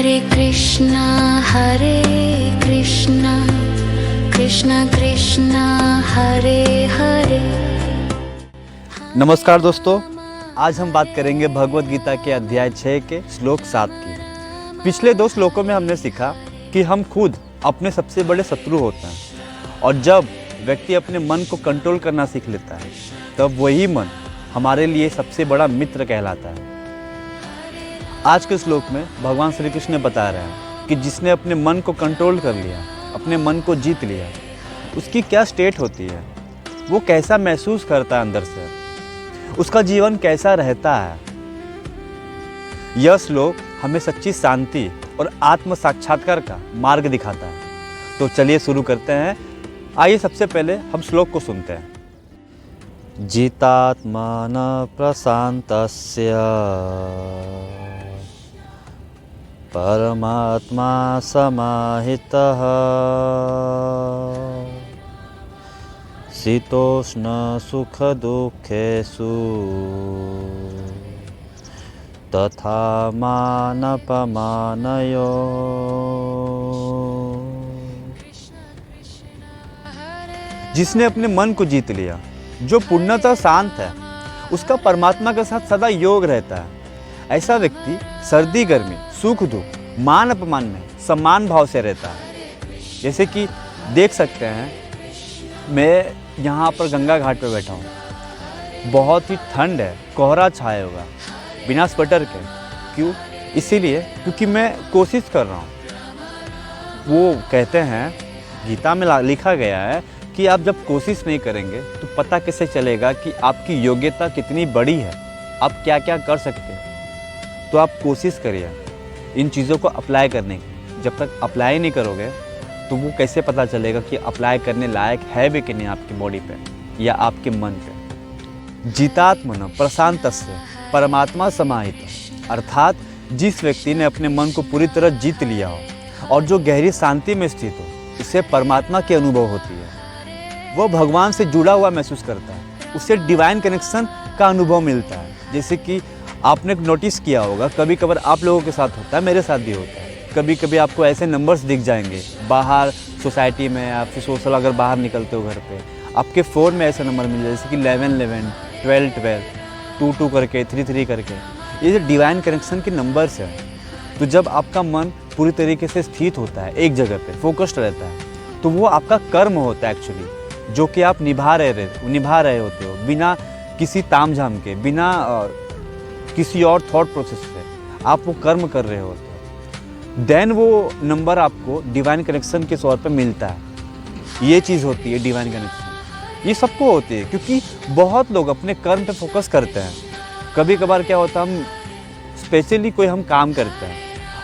हरे कृष्णा कृष्ण कृष्ण हरे हरे। नमस्कार दोस्तों, आज हम बात करेंगे भगवद गीता के अध्याय 6 के श्लोक 7 की। पिछले 2 श्लोकों में हमने सीखा कि हम खुद अपने सबसे बड़े शत्रु होते हैं और जब व्यक्ति अपने मन को कंट्रोल करना सीख लेता है तब वही मन हमारे लिए सबसे बड़ा मित्र कहलाता है। आज के श्लोक में भगवान श्री कृष्ण बता रहे हैं कि जिसने अपने मन को कंट्रोल कर लिया, अपने मन को जीत लिया, उसकी क्या स्टेट होती है, वो कैसा महसूस करता है अंदर से, उसका जीवन कैसा रहता है। यह श्लोक हमें सच्ची शांति और आत्म साक्षात्कार का मार्ग दिखाता है। तो चलिए शुरू करते हैं। आइए सबसे पहले हम श्लोक को सुनते हैं। जितात्मान प्रशांतस्य परमात्मा समाहितः शीतोष्ण सुख दुखेषु तथा मानपमानयो। जिसने अपने मन को जीत लिया, जो पूर्णतः शांत है, उसका परमात्मा के साथ सदा योग रहता है। ऐसा व्यक्ति सर्दी गर्मी सुख दुख मान अपमान में समान भाव से रहता है। जैसे कि देख सकते हैं, मैं यहाँ पर गंगा घाट पर बैठा हूँ, बहुत ही ठंड है, कोहरा छाया होगा बिना स्वेटर के। क्यों? इसीलिए क्योंकि मैं कोशिश कर रहा हूँ। वो कहते हैं, गीता में लिखा गया है कि आप जब कोशिश नहीं करेंगे तो पता कैसे चलेगा कि आपकी योग्यता कितनी बड़ी है, आप क्या क्या कर सकते हैं। तो आप कोशिश करिए इन चीज़ों को अप्लाई करने की। जब तक अप्लाई नहीं करोगे तो वो कैसे पता चलेगा कि अप्लाई करने लायक है भी कि नहीं आपकी बॉडी पे या आपके मन पे। जितात्मन प्रशांतस्य परमात्मा समाहित, अर्थात जिस व्यक्ति ने अपने मन को पूरी तरह जीत लिया हो और जो गहरी शांति में स्थित हो, उसे परमात्मा की अनुभव होती है। वह भगवान से जुड़ा हुआ महसूस करता है, उसे डिवाइन कनेक्शन का अनुभव मिलता है। जैसे कि आपने नोटिस किया होगा, कभी कभार आप लोगों के साथ होता है, मेरे साथ भी होता है। कभी कभी आपको ऐसे नंबर्स दिख जाएंगे बाहर सोसाइटी में, आप फिर सोशल अगर बाहर निकलते हो घर पे, आपके फ़ोन में ऐसे नंबर मिल जाए जैसे कि 11 11, 12 12, 2 2 करके, 3 3 करके। ये जो डिवाइन कनेक्शन के नंबर्स हैं। तो जब आपका मन पूरी तरीके से स्थित होता है, एक जगह पे फोकस्ड रहता है, तो वो आपका कर्म होता है एक्चुअली, जो कि आप निभा रहे होते हो बिना किसी तामझाम के, बिना किसी और थॉट प्रोसेस से आप वो कर्म कर रहे होते हो। देन वो नंबर आपको डिवाइन कनेक्शन के तौर पे मिलता है। ये चीज़ होती है डिवाइन कनेक्शन। ये सबको होती है क्योंकि बहुत लोग अपने कर्म पे फोकस करते हैं। कभी कभार क्या होता है, हम स्पेशली कोई हम काम करते हैं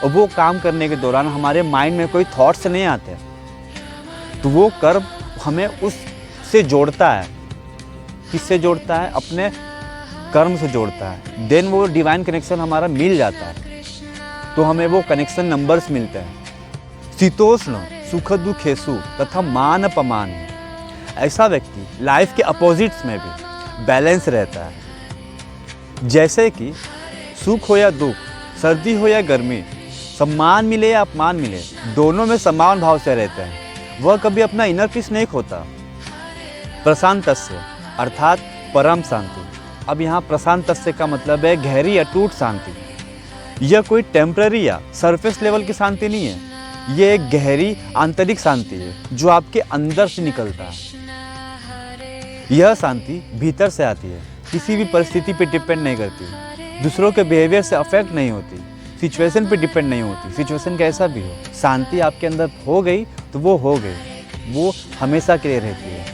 और वो काम करने के दौरान हमारे माइंड में कोई थॉट्स नहीं आते, तो वो कर्म हमें उससे जोड़ता है। किससे जोड़ता है? अपने कर्म से जोड़ता है। देन वो डिवाइन कनेक्शन हमारा मिल जाता है, तो हमें वो कनेक्शन नंबर्स मिलते हैं। शीतोष्ण सुख दुखेषु तथा मान अपमान। ऐसा व्यक्ति लाइफ के अपोजिट्स में भी बैलेंस रहता है। जैसे कि सुख हो या दुख, सर्दी हो या गर्मी, सम्मान मिले या अपमान मिले, दोनों में समान भाव से रहते हैं। वह कभी अपना इनर पीस नहीं खोता। प्रशांतस्य अर्थात परम शांति। अब यहाँ प्रशांतस्य का मतलब है गहरी अटूट शांति। यह कोई टेम्पररी या सरफेस लेवल की शांति नहीं है, यह एक गहरी आंतरिक शांति है जो आपके अंदर से निकलता है। यह शांति भीतर से आती है, किसी भी परिस्थिति पे डिपेंड नहीं करती, दूसरों के बिहेवियर से अफेक्ट नहीं होती, सिचुएशन पे डिपेंड नहीं होती। सिचुएशन कैसा भी हो, शांति आपके अंदर हो गई तो वो हो गई, वो हमेशा के लिए रहती है।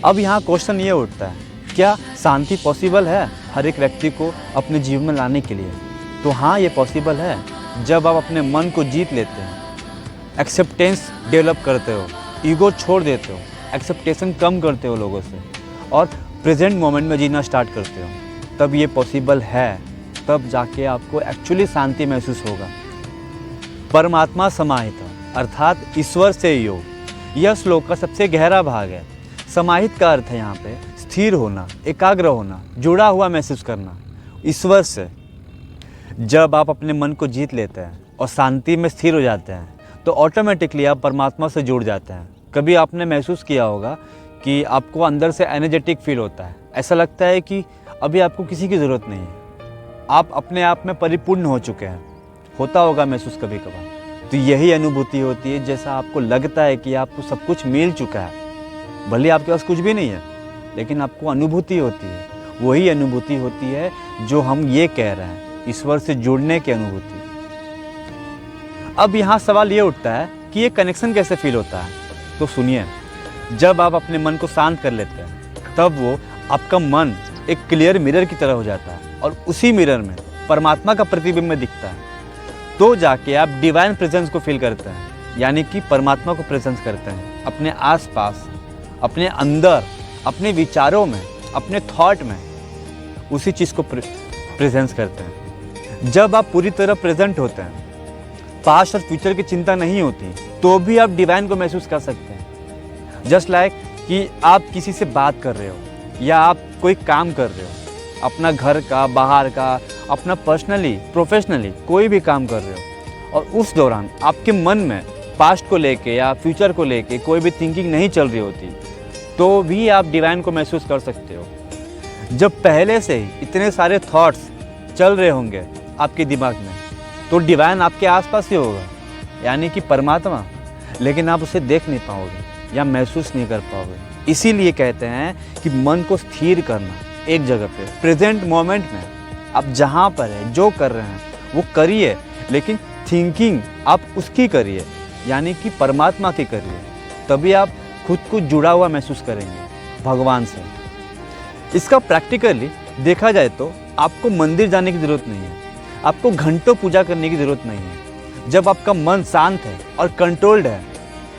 अब यहाँ क्वेश्चन ये उठता है, क्या शांति पॉसिबल है हर एक व्यक्ति को अपने जीवन में लाने के लिए? तो हाँ, ये पॉसिबल है जब आप अपने मन को जीत लेते हैं, एक्सेप्टेंस डेवलप करते हो, ईगो छोड़ देते हो, एक्सेप्टेशन कम करते हो लोगों से और प्रेजेंट मोमेंट में जीना स्टार्ट करते हो, तब ये पॉसिबल है। तब जाके आपको एक्चुअली शांति महसूस होगा। परमात्मा समाहित अर्थात ईश्वर से योग, यह श्लोक का सबसे गहरा भाग है। समाहित का अर्थ है यहाँ पे स्थिर होना, एकाग्र होना, जुड़ा हुआ महसूस करना ईश्वर से। जब आप अपने मन को जीत लेते हैं और शांति में स्थिर हो जाते हैं तो ऑटोमेटिकली आप परमात्मा से जुड़ जाते हैं। कभी आपने महसूस किया होगा कि आपको अंदर से एनर्जेटिक फील होता है, ऐसा लगता है कि अभी आपको किसी की ज़रूरत नहीं है, आप अपने आप में परिपूर्ण हो चुके हैं। होता होगा महसूस कभी कभार। तो यही अनुभूति होती है, जैसा आपको लगता है कि आपको सब कुछ मिल चुका है, भले आपके पास कुछ भी नहीं है, लेकिन आपको अनुभूति होती है। वही अनुभूति होती है जो हम ये कह रहे हैं, ईश्वर से जुड़ने की अनुभूति। अब यहाँ सवाल ये उठता है कि ये कनेक्शन कैसे फील होता है। तो सुनिए, जब आप अपने मन को शांत कर लेते हैं तब वो आपका मन एक क्लियर मिरर की तरह हो जाता है और उसी मिरर में परमात्मा का प्रतिबिंब दिखता है। तो जाके आप डिवाइन प्रेजेंस को फील करते हैं, यानी कि परमात्मा को प्रेजेंस करते हैं अपने आसपास, अपने अंदर, अपने विचारों में, अपने थॉट में, उसी चीज़ को प्रेजेंस करते हैं। जब आप पूरी तरह प्रेजेंट होते हैं, पास्ट और फ्यूचर की चिंता नहीं होती, तो भी आप डिवाइन को महसूस कर सकते हैं। जस्ट लाइक कि आप किसी से बात कर रहे हो या आप कोई काम कर रहे हो, अपना घर का, बाहर का, अपना पर्सनली, प्रोफेशनली कोई भी काम कर रहे हो, और उस दौरान आपके मन में पास्ट को लेके या फ्यूचर को लेके कोई भी थिंकिंग नहीं चल रही होती, तो भी आप डिवाइन को महसूस कर सकते हो। जब पहले से ही इतने सारे थॉट्स चल रहे होंगे आपके दिमाग में, तो डिवाइन आपके आसपास ही होगा, यानी कि परमात्मा, लेकिन आप उसे देख नहीं पाओगे या महसूस नहीं कर पाओगे। इसीलिए कहते हैं कि मन को स्थिर करना एक जगह पे, प्रेजेंट मोमेंट में आप जहाँ पर है, जो कर रहे हैं वो करिए, लेकिन थिंकिंग आप उसकी करिए, यानी कि परमात्मा की करिए। तभी आप खुद को जुड़ा हुआ महसूस करेंगे भगवान से। इसका प्रैक्टिकली देखा जाए तो आपको मंदिर जाने की ज़रूरत नहीं है, आपको घंटों पूजा करने की ज़रूरत नहीं है। जब आपका मन शांत है और कंट्रोल्ड है,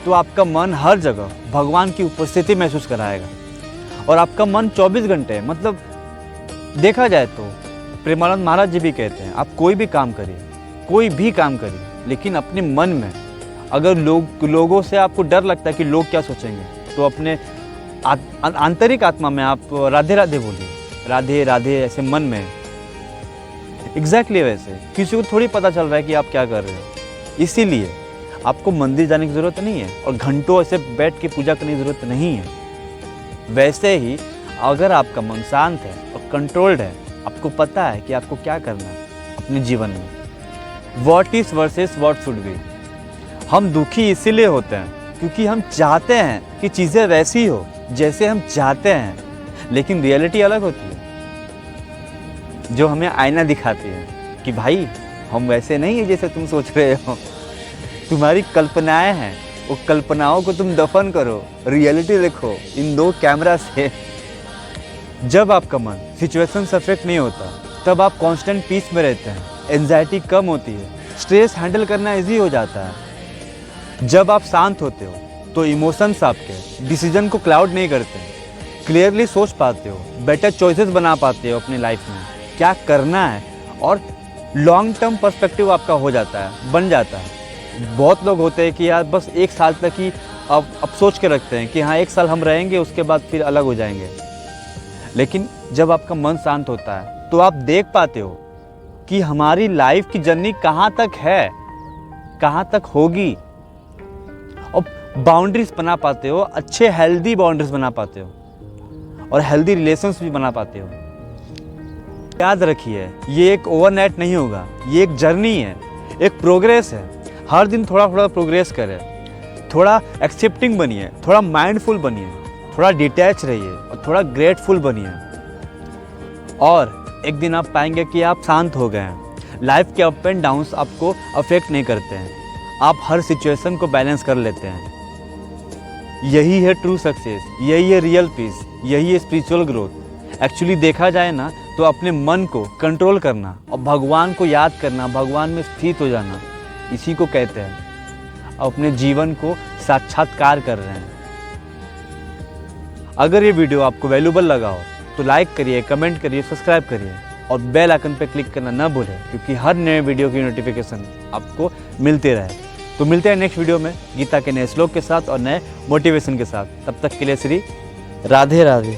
तो आपका मन हर जगह भगवान की उपस्थिति महसूस कराएगा। और आपका मन 24 घंटे, मतलब देखा जाए तो प्रेमानंद महाराज जी भी कहते हैं, आप कोई भी काम करिए, कोई भी काम करिए, लेकिन अपने मन में अगर लोगों से आपको डर लगता है कि लोग क्या सोचेंगे, तो अपने आंतरिक आत्मा में आप राधे राधे बोलिए, राधे राधे, ऐसे मन में। एग्जैक्टली वैसे किसी को थोड़ी पता चल रहा है कि आप क्या कर रहे हो। इसीलिए आपको मंदिर जाने की ज़रूरत नहीं है और घंटों ऐसे बैठ के पूजा करने की ज़रूरत नहीं है। वैसे ही अगर आपका मन शांत है और कंट्रोल्ड है, आपको पता है कि आपको क्या करना है अपने जीवन में, what is versus what should be. हम दुखी इसीलिए होते हैं क्योंकि हम चाहते हैं कि चीज़ें वैसी हो जैसे हम चाहते हैं, लेकिन रियलिटी अलग होती है, जो हमें आईना दिखाती है कि भाई हम वैसे नहीं है जैसे तुम सोच रहे हो, तुम्हारी कल्पनाएं हैं, वो कल्पनाओं को तुम दफन करो, रियलिटी देखो इन 2 कैमरा से। जब आपका मन सिचुएशन से अफेक्ट नहीं होता, तब आप कांस्टेंट पीस में रहते हैं, एंजाइटी कम होती है, स्ट्रेस हैंडल करना इजी हो जाता है। जब आप शांत होते हो तो इमोशंस आपके डिसीजन को क्लाउड नहीं करते, क्लियरली सोच पाते हो, बेटर चॉइसेस बना पाते हो अपनी लाइफ में, क्या करना है, और लॉन्ग टर्म पर्सपेक्टिव आपका हो जाता है, बन जाता है। बहुत लोग होते हैं कि यार बस 1 साल तक ही अब सोच के रखते हैं कि हाँ 1 साल हम रहेंगे, उसके बाद फिर अलग हो जाएंगे। लेकिन जब आपका मन शांत होता है तो आप देख पाते हो कि हमारी लाइफ की जर्नी कहाँ तक है, कहाँ तक होगी, और बाउंड्रीज बना पाते हो, अच्छे हेल्दी बाउंड्रीज बना पाते हो, और हेल्दी रिलेशंस भी बना पाते हो। याद रखिए, ये एक ओवरनाइट नहीं होगा, ये एक जर्नी है, एक प्रोग्रेस है। हर दिन थोड़ा थोड़ा प्रोग्रेस करें, थोड़ा एक्सेप्टिंग बनिए, थोड़ा माइंडफुल बनिए, थोड़ा डिटैच रहिए और थोड़ा ग्रेटफुल बनिए, और एक दिन आप पाएंगे कि आप शांत हो गए हैं। लाइफ के अप एंड डाउन्स आपको अफेक्ट नहीं करते हैं, आप हर सिचुएशन को बैलेंस कर लेते हैं। यही है ट्रू सक्सेस, यही है रियल पीस, यही है स्पिरिचुअल ग्रोथ। एक्चुअली देखा जाए ना तो अपने मन को कंट्रोल करना और भगवान को याद करना, भगवान में स्थित हो जाना, इसी को कहते हैं अपने जीवन को साक्षात्कार कर रहे हैं। अगर ये वीडियो आपको वैल्यूबल लगा हो तो लाइक करिए, कमेंट करिए, सब्सक्राइब करिए और बेल आइकन पर क्लिक करना ना भूलें, क्योंकि हर नए वीडियो की नोटिफिकेशन आपको मिलते रहे। तो मिलते हैं नेक्स्ट वीडियो में गीता के नए श्लोक के साथ और नए मोटिवेशन के साथ। तब तक के लिए श्री राधे राधे।